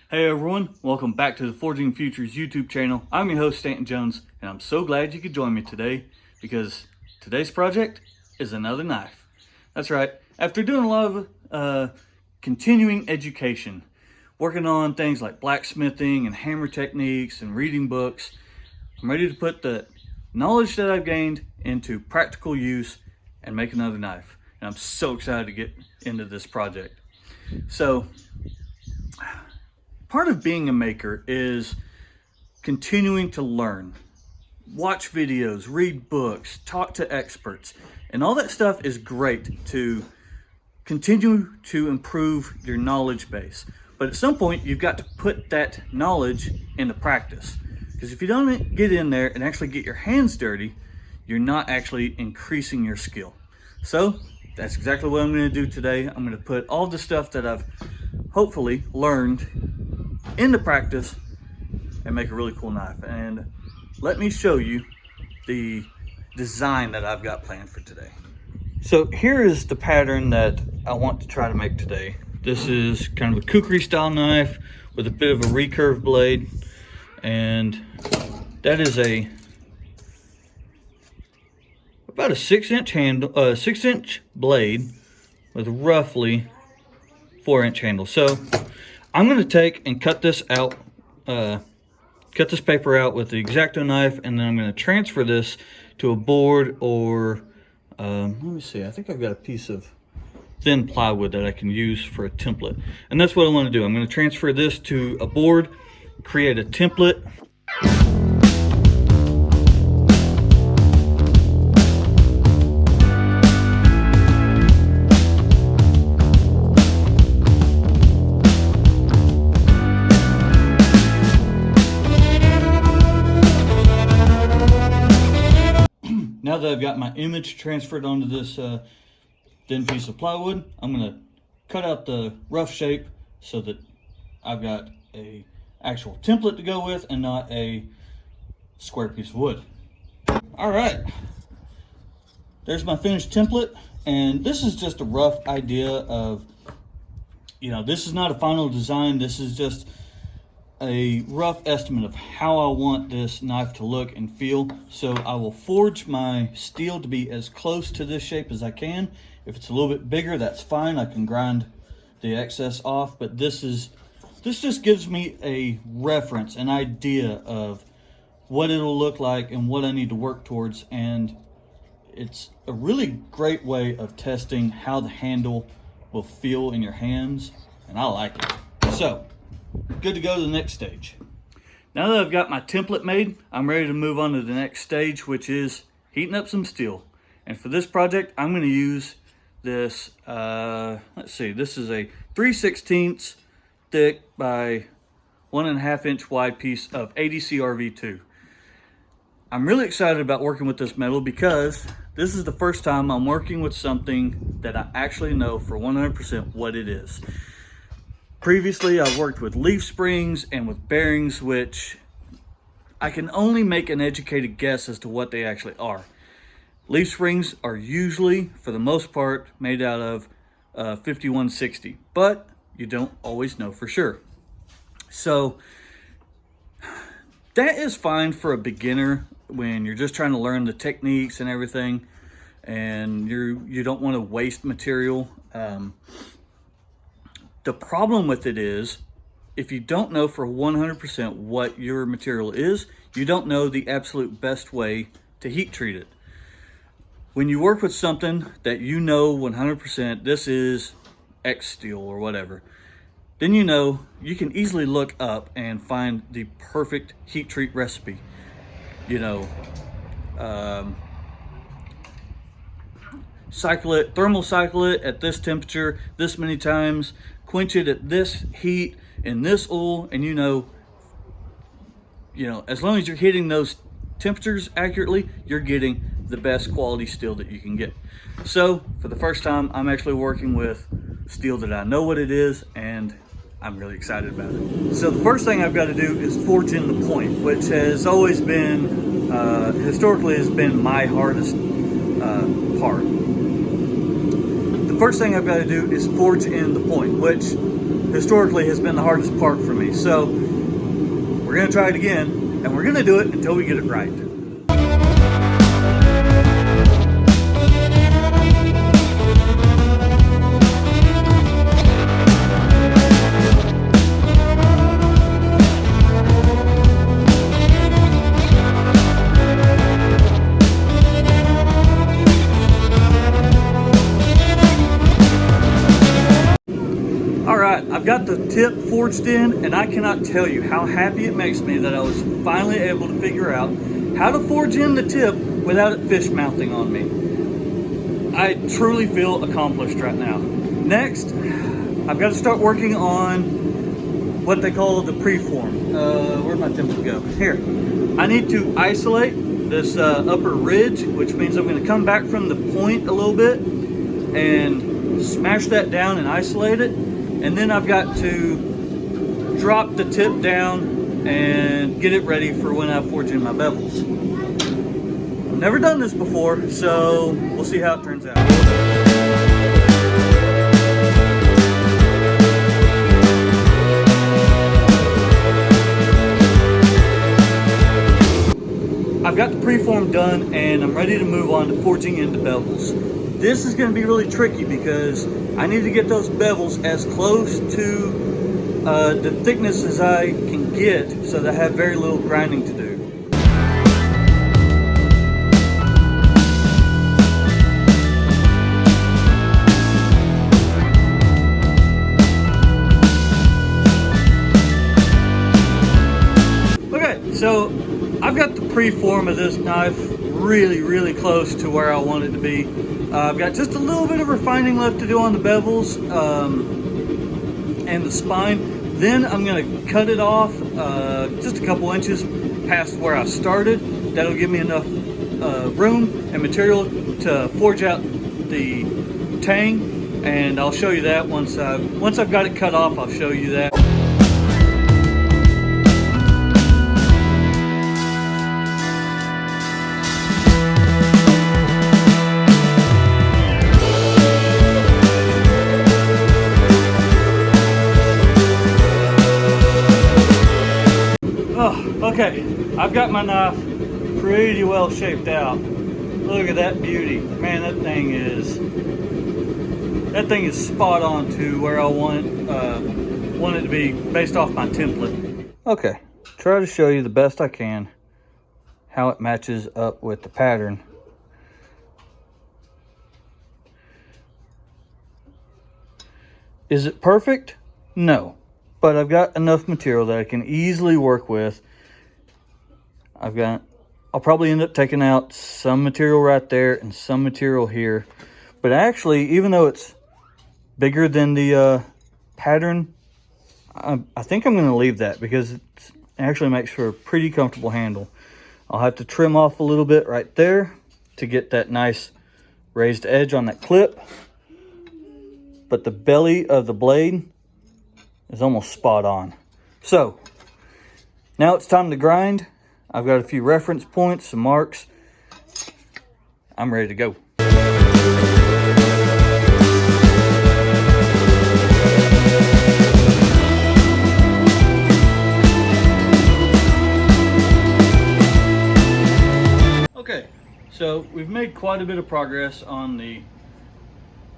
Hey everyone, welcome back to the Forging Futures YouTube channel. I'm your host Stanton Jones, and I'm so glad you could join me today because today's project is another knife. That's right, after doing a lot of continuing education, working on things like blacksmithing and hammer techniques and reading books, I'm ready to put the knowledge that I've gained into practical use and make another knife. And I'm so excited to get into this project. So, part of being a maker is continuing to learn, watch videos, read books, talk to experts, and all that stuff is great to continue to improve your knowledge base. But at some point, you've got to put that knowledge into practice. Because if you don't get in there and actually get your hands dirty, you're not actually increasing your skill. So that's exactly what I'm going to do today. I'm going to put all the stuff that I've hopefully learned into practice and make a really cool knife. And let me show you the design that I've got planned for today. So here is the pattern that I want to try to make today. This is kind of a Kukri style knife with a bit of a recurve blade, and that is about a 6-inch handle, 6-inch blade with roughly 4-inch handle. So I'm going to take and cut this out, cut this paper out with the X-Acto knife, and then I'm going to transfer this to a board or, let me see, I think I've got a piece of thin plywood that I can use for a template. And that's what I want to do. I'm going to transfer this to a board, create a template. Now that I've got my image transferred onto this thin piece of plywood, I'm going to cut out the rough shape so that I've got a actual template to go with and not a square piece of wood. All right, there's my finished template, and this is just a rough idea of, this is not a final design. This is just a rough estimate of how I want this knife to look and feel. So I will forge my steel to be as close to this shape as I can. If it's a little bit bigger, that's fine. I can grind the excess off, but this just gives me a reference, an idea of what it'll look like and what I need to work towards. And it's a really great way of testing how the handle will feel in your hands, and I like it. So good to go to the next stage. Now that I've got my template made, I'm ready to move on to the next stage, which is heating up some steel. And for this project, I'm going to use this, let's see, this is a 3/16 thick by 1.5 inch wide piece of ADC RV2. I'm really excited about working with this metal because this is the first time I'm working with something that I actually know for 100% what it is. Previously, I've worked with leaf springs and with bearings, which I can only make an educated guess as to what they actually are. Leaf springs are usually, for the most part, made out of 5160, but you don't always know for sure. So that is fine for a beginner when you're just trying to learn the techniques and everything, and you don't want to waste material. The problem with it is, if you don't know for 100% what your material is, you don't know the absolute best way to heat treat it. When you work with something that you know 100% this is X steel or whatever, then you can easily look up and find the perfect heat treat recipe. Thermal cycle it at this temperature, this many times, quench it at this heat in this oil, and as long as you're hitting those temperatures accurately, you're getting the best quality steel that you can get. So for the first time, I'm actually working with steel that I know what it is, and I'm really excited about it. So the first thing I've got to do is forge in the point, which has always been, historically has been my hardest part. The first thing I've got to do is forge in the point, which historically has been the hardest part for me. So we're gonna try it again, and we're gonna do it until we get it right. I've got the tip forged in, and I cannot tell you how happy it makes me that I was finally able to figure out how to forge in the tip without it fish mouthing on me. I truly feel accomplished right now. Next, I've got to start working on what they call the preform. Where'd my template go? Here. I need to isolate this upper ridge, which means I'm going to come back from the point a little bit and smash that down and isolate it. And then I've got to drop the tip down and get it ready for when I forge in my bevels. I've never done this before, so we'll see how it turns out. I've got the preform done, and I'm ready to move on to forging into bevels. This is going to be really tricky because I need to get those bevels as close to the thickness as I can get so that I have very little grinding to do. Okay, so I've got the preform of this knife really close to where I want it to be. I've got just a little bit of refining left to do on the bevels and the spine. Then I'm going to cut it off just a couple inches past where I started. That'll give me enough room and material to forge out the tang, and I'll show you that once I've got it cut off. I'll show you that. Okay, I've got my knife pretty well shaped out. Look at that beauty. Man, that thing is spot on to where I want it to be based off my template. Okay, try to show you the best I can how it matches up with the pattern. Is it perfect? No, but I've got enough material that I can easily work with. I'll probably end up taking out some material right there and some material here. But actually, even though it's bigger than the pattern, I think I'm going to leave that because it actually makes for a pretty comfortable handle. I'll have to trim off a little bit right there to get that nice raised edge on that clip. But the belly of the blade is almost spot on. So, now it's time to grind. I've got a few reference points, some marks. I'm ready to go. Okay, so we've made quite a bit of progress on the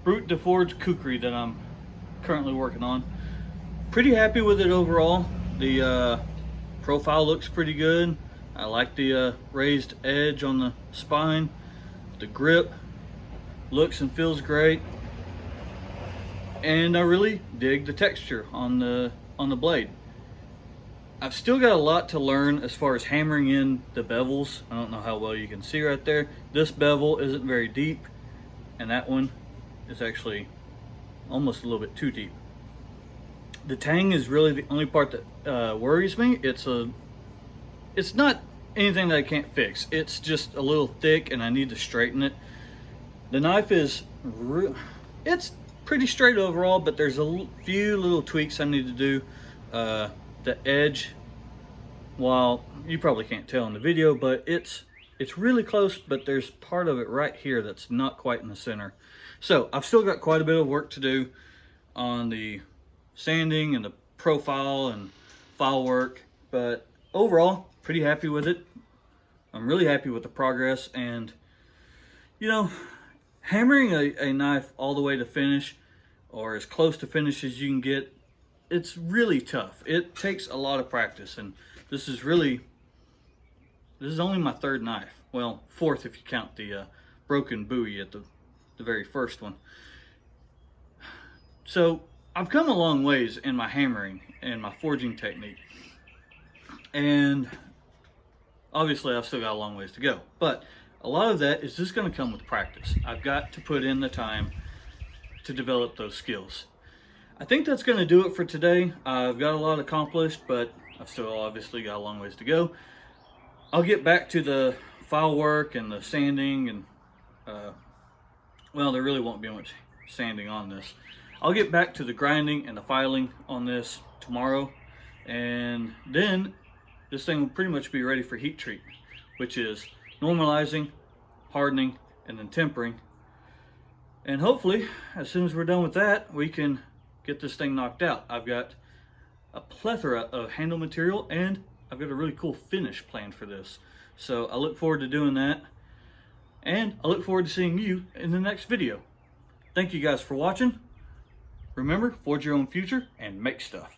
Brute de Forge Kukri that I'm currently working on. Pretty happy with it overall. The profile looks pretty good. I like the raised edge on the spine. The grip looks and feels great, and I really dig the texture on the blade. I've still got a lot to learn as far as hammering in the bevels. I don't know how well you can see right there. This bevel isn't very deep, and that one is actually almost a little bit too deep. The tang is really the only part that worries me. It's not anything that I can't fix. It's just a little thick and I need to straighten it. The knife is it's pretty straight overall, but there's a few little tweaks I need to do. The edge, while you probably can't tell in the video, but it's really close, but there's part of it right here that's not quite in the center. So I've still got quite a bit of work to do on the sanding and the profile and file work. But overall, pretty happy with it. I'm really happy with the progress, and you know, hammering a knife all the way to finish, or as close to finish as you can get, it's really tough. It takes a lot of practice, and this is only my third knife. Well, fourth if you count the broken buoy at the very first one. So I've come a long ways in my hammering and my forging technique, and obviously I've still got a long ways to go, but a lot of that is just going to come with practice. I've got to put in the time to develop those skills. I think that's going to do it for today. I've got a lot accomplished, but I've still obviously got a long ways to go. I'll get back to the file work and the sanding, and well, there really won't be much sanding on this. I'll get back to the grinding and the filing on this tomorrow, and then this thing will pretty much be ready for heat treat, which is normalizing, hardening, and then tempering. And hopefully, as soon as we're done with that, we can get this thing knocked out. I've got a plethora of handle material, and I've got a really cool finish planned for this. So I look forward to doing that, and I look forward to seeing you in the next video. Thank you guys for watching. Remember, forge your own future and make stuff.